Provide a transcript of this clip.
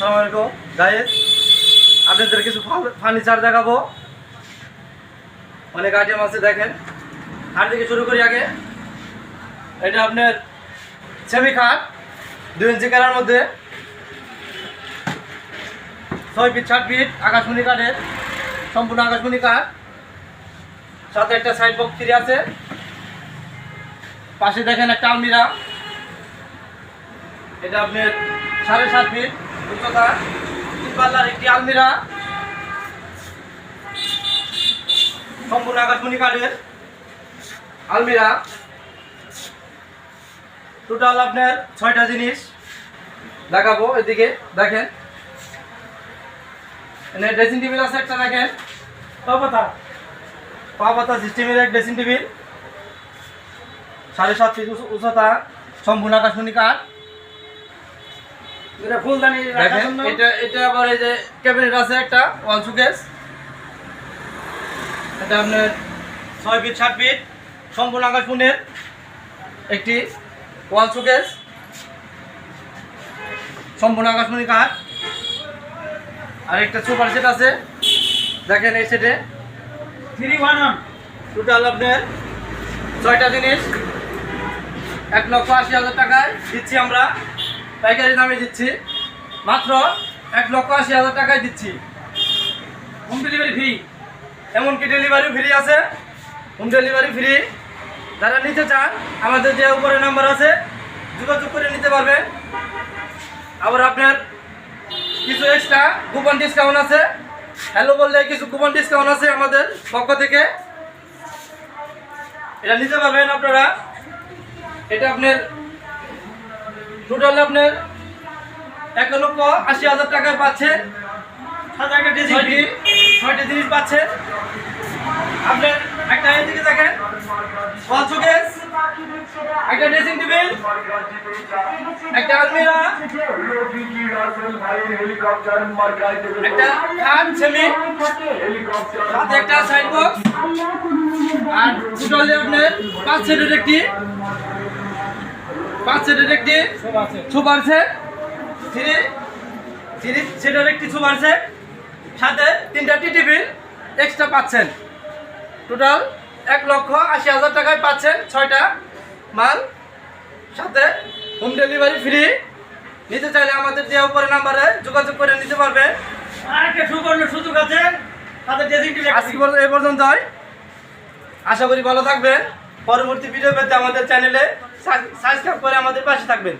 আসসালামু আলাইকুম গাইস, আপনাদের কিছু ফার্নিচার দেখাবো। অনেক আইটেম আছে, দেখেন। খাট থেকে শুরু করি আগে। এটা আপনার সেমি খাট 2 ইঞ্চি কালার মধ্যে 6 ফিট 7 ফিট আকাশমণি কাঠের, সম্পূর্ণ আকাশমণি কাঠ। সাথে একটা সাইড বক্স ফ্রি আছে। পাশে দেখেন একটা আলমিরা, এটা আপনার 7.5 ফিট উচ্চতা, 3 পাল্লার একটি আলমিরা, সম্পূর্ণ আকাশমণি কাঠের আলমিরা। টোটাল আপনার 6টা জিনিস দেখাবো। এদিকে দেখেন, ড্রেসিং টেবিল আছে একটা, দেখেন পাতা সিস্টেমের এক ড্রেসিং টেবিল, 7.5 ফিট উচ্চতা, সম্পূর্ণ আকাশমণি কাঠ। ফুলদানি দেখেন, এটা আবার এই যে ক্যাবিনেট আছে একটা ওয়াল শোকেস। এটা আপনার 6 ফিট 7 ফিট সম্পূর্ণ আকাশমণির একটি ওয়াল শোকেস, সম্পূর্ণ আকাশমণি কাঠ। আর একটা সুপার সেট আছে, দেখেন এই সেটে 311 টোটাল আপনার 6টা জিনিস 1,80,000 টাকায় দিচ্ছি আমরা। পাইকারি দামে দিচ্ছি, মাত্র 1,80,000 টাকায় দিচ্ছি। হোম ডেলিভারি ফ্রি, এমনকি ডেলিভারি ফ্রি আছে, হোম ডেলিভারি ফ্রি। যারা নিতে চান আমাদের যে উপরে নাম্বার আছে যোগাযোগ করে নিতে পারবেন। আবার আপনার কিছু এক্সট্রা কুপন ডিসকাউন্ট আছে, হ্যালো বললে কিছু কুপন ডিসকাউন্ট আছে আমাদের পক্ষ থেকে, এটা নিতে পারবেন আপনারা। এটা আপনার টোটাল আপনার 1,80,000 টাকায় পাচ্ছেন। সাথে একটা ড্রেসিং ফ্রি। 6টি জিনিস পাচ্ছেন। আপনার একটা এদিকে দেখেন ওয়াল শোকেস, একটা ড্রেসিং টেবিল, একটা আলমিরা, একটা খাট সেমি, সাথে একটা সাইড বক্স। আর টোটালি আপনার 5 সেটের একটি সুপার সেট, 3 সেটের একটি সুপার সেট, সাথে 3টা টি টেবিল এক্সট্রা পাচ্ছেন। টোটাল 1,80,000 টাকায় পাচ্ছেন 6টা মাল, সাথে হোম ডেলিভারি ফ্রি। নিতে চাইলে আমাদের দেওয়া উপরে নাম্বারে যোগাযোগ করে নিতে পারবে। আর একটা সুবর্ণ সুযোগ আছে, সাথে ড্রেসিং টেবিল। আজকে এই পর্যন্তই। আশা করি ভালো থাকবেন। পরবর্তী ভিডিও পেতে আমাদের চ্যানেলে সাবস্ক্রাইব করে আমাদের পাশে থাকবেন।